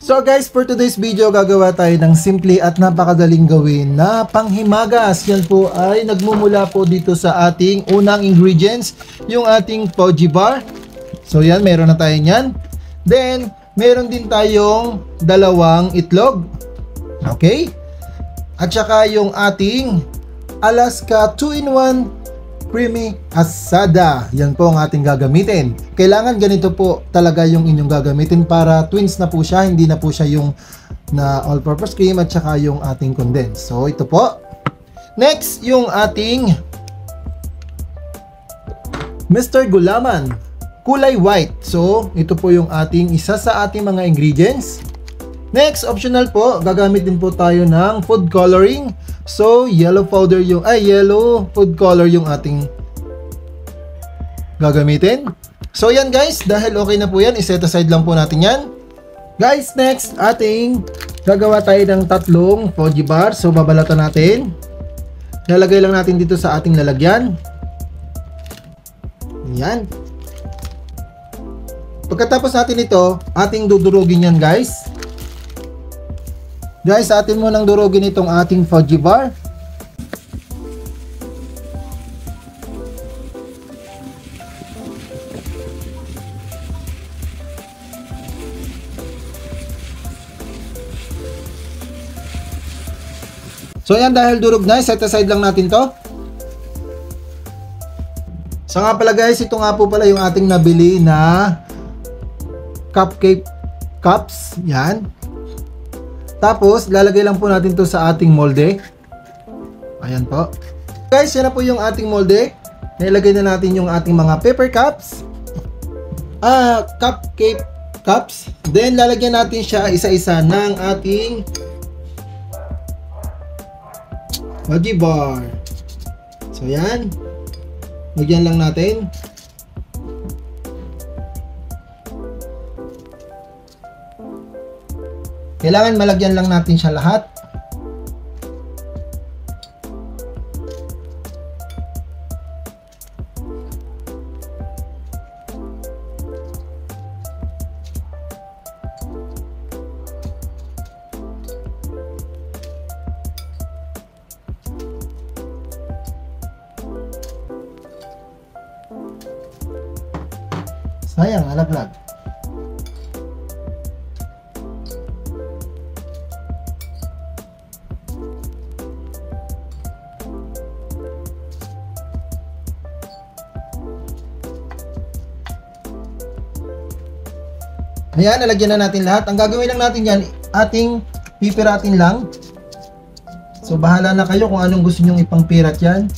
So guys, for today's video, gagawa tayo ng simple at napakadaling gawin na panghimagas. Yan po ay nagmumula po dito sa ating unang ingredients, yung ating Poji bar. So yan, meron na tayo yan. Then, meron din tayong dalawang itlog. Okay? At saka yung ating Alaska 2-in-1 Creamy Asada. Yan po ang ating gagamitin. Kailangan ganito po talaga yung inyong gagamitin para twins na po siya, hindi na po siya yung na all-purpose cream at saka yung ating condensed. So ito po. Next, yung ating Mr. Gulaman, kulay white. So ito po yung ating isa sa ating mga ingredients. Next, optional po, gagamit din po tayo ng food coloring. So, yellow food color yung ating gagamitin. So, yan guys, dahil okay na po yan, iset aside lang po natin yan. Guys, next, gagawa tayo ng tatlong Poji bar. So, babalatan natin. Lalagay lang natin dito sa ating lalagyan. Yan. Pagkatapos natin ito, ating dudurugin yan guys. Guys, atin mo nang durugin itong ating Poji bar. So yan, dahil durog na, set aside lang natin to. So nga pala guys, ito nga po pala yung ating nabili na cupcake cups. Yan. Tapos, lalagay lang po natin to sa ating molde. Ayan po. Guys, yan na po yung ating molde. Nilagay na natin yung ating mga paper cups. Cupcake cups. Then, lalagyan natin siya isa-isa ng ating Poji bar. So, yan. Lagyan lang natin. Kailangan malagyan lang natin siya lahat. Sayang, alaglag. Ayan, nalagyan na natin lahat. Ang gagawin lang natin yan, ating pipiratin lang. So, bahala na kayo kung anong gusto nyong ipangpirat yan.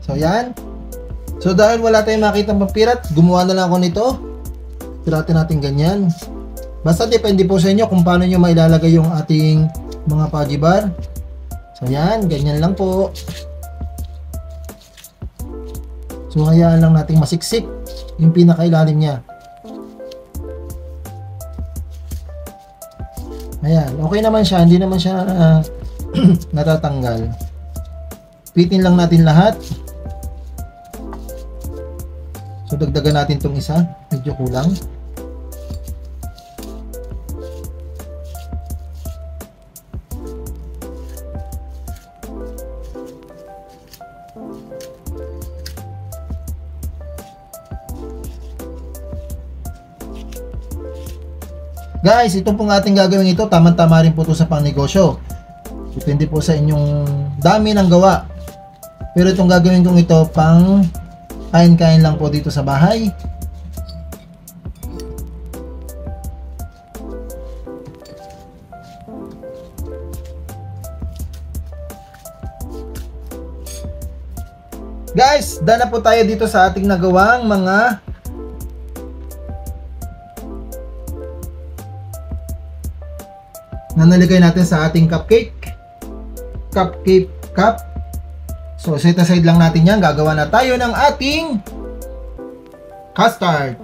So, yan. So, dahil wala tayong makita pangpirat, gumawa na lang ako nito. Piratin natin ganyan. Basta depende po sa inyo kung paano nyo mailalagay yung ating mga Poji bar. So, yan. Ganyan lang po. So, hayaan lang natin masiksik yung pinakailalim niya. Ayan, okay naman siya, hindi naman siya natatanggal. Pitin lang natin lahat. So dagdagan natin tong isa, medyo kulang. Guys, ito pong ating gagawin ito, tama-tama rin po ito sa pangnegosyo. Depende po sa inyong dami ng gawa. Pero itong gagawin kong ito, pang kain-kain lang po dito sa bahay. Guys, dala po tayo dito sa ating nagawang mga na naligay natin sa ating cupcake cup. So set aside lang natin yan. Gagawa na tayo ng ating custard.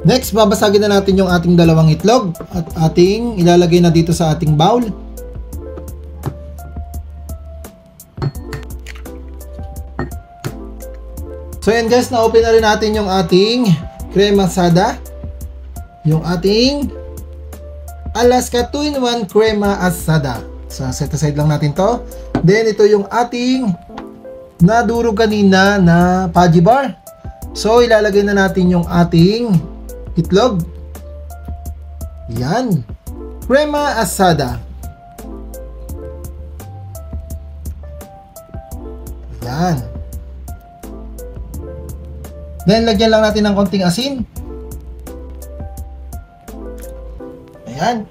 Next, babasagin na natin yung ating dalawang itlog at ating ilalagay na dito sa ating bowl. So yan guys, na-open na rin natin yung ating crema asada. yung ating Alaska 2-in-1 Crema Asada. So, set aside lang natin to. Then, ito yung ating nadurog kanina na Pudgy Bar. So, ilalagay na natin yung ating itlog. Yan. Crema Asada. Yan. Then, lagyan lang natin ng konting asin. Ayan.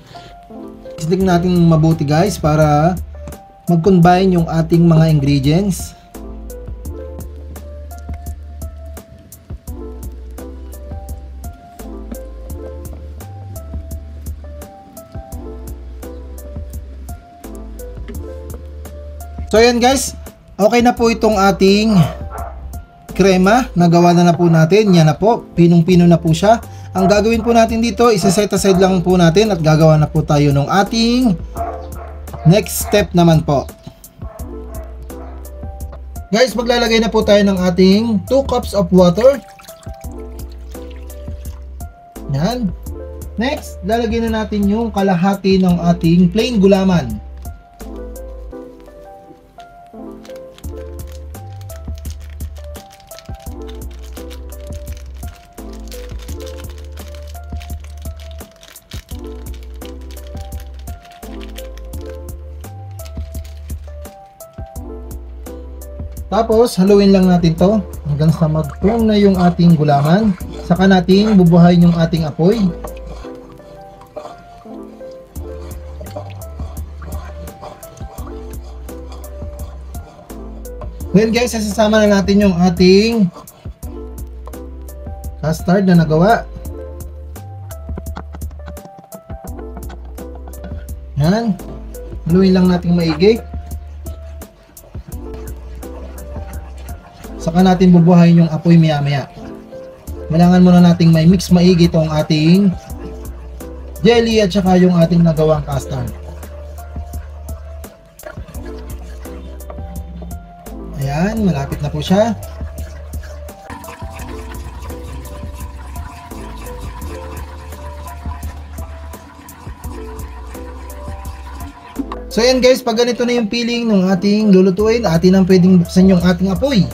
Istig natin mabuti guys para mag-combine yung ating mga ingredients. So ayan guys, okay na po itong ating krema. Nagawa na po natin. Yan na po, pinong-pino na po siya. Ang gagawin po natin dito, isa-set aside lang po natin at gagawa na po tayo ng ating next step naman po. Guys, maglalagay na po tayo ng ating 2 cups of water. Yan. Next, lalagyan na natin yung kalahati ng ating plain gulaman. Tapos, haluin lang natin to hanggang sa mag-firm na yung ating gulaman. Saka natin bubuhayin yung ating apoy. Then guys, sasama na natin yung ating custard na nagawa. Yan. Haluin lang natin maigi. Saka natin bubuhayin yung apoy maya-maya. Kailangan muna nating may mix maigi itong ating jelly at saka yung ating nagawang custard. Ayan, malapit na po siya. So ayan guys, pag ganito na yung peeling ng ating lulutuin, atin ang pwedeng buksan yung ating apoy.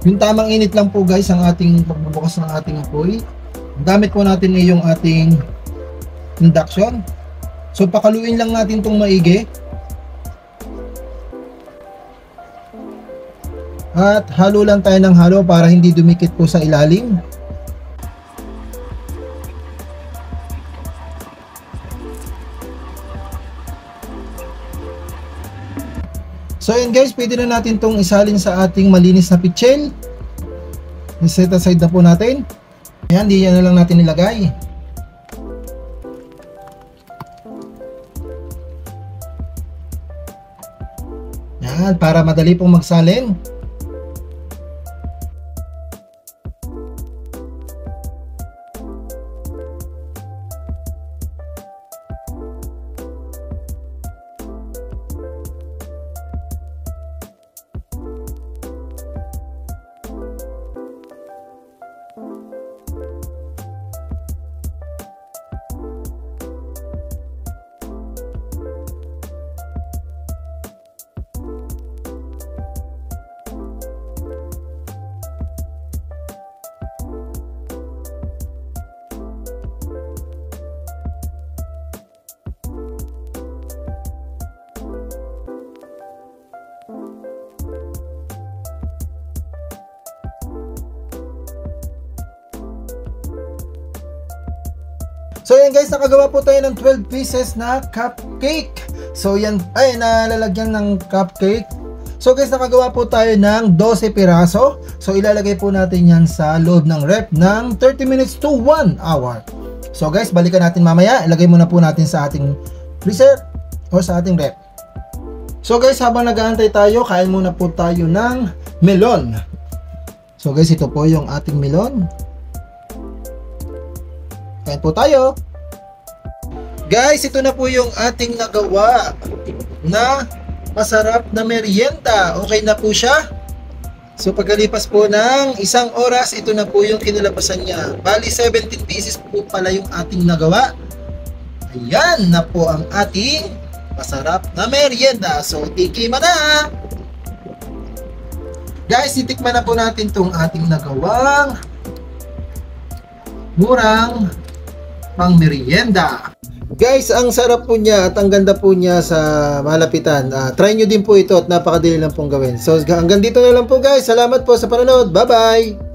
Yung tamang init lang po guys ang ating pagbubukas ng ating apoy. Ang gamit po natin ay yung ating induction. So pakaluin lang natin itong maigi. At halo lang tayo ng halo para hindi dumikit po sa ilalim. So yun guys, pwede na natin itong isalin sa ating malinis na pichel. I-set aside na po natin. Ayan, di yan na lang natin nilagay. Yan, para madali pong magsalin. So yan guys, nakagawa po tayo ng 12 pieces na cupcake. So yan, ay nalalagyan ng cupcake. So guys, nakagawa po tayo ng 12 piraso. So ilalagay po natin yan sa loob ng ref ng 30 minutes to 1 hour. So guys, balikan natin mamaya. Ilagay muna po natin sa ating freezer o sa ating ref. So guys, habang nag-aantay tayo, kain muna po tayo ng melon. So guys, ito po yung ating melon. Kain po tayo. Guys, ito na po yung ating nagawa na masarap na merienda. Okay na po siya. So pagkalipas po ng 1 oras, ito na po yung kinalabasan niya. Bali 17 pieces po pala yung ating nagawa. Ayan na po ang ating masarap na merienda. So tikiman na! Guys, titikman na po natin itong ating nagawang murang pang merienda. Guys, ang sarap po niya at ang ganda po niya sa malapitan. Try nyo din po ito at napakadali lang pong gawin. So hanggang dito na lang po guys. Salamat po sa panonood. Bye-bye!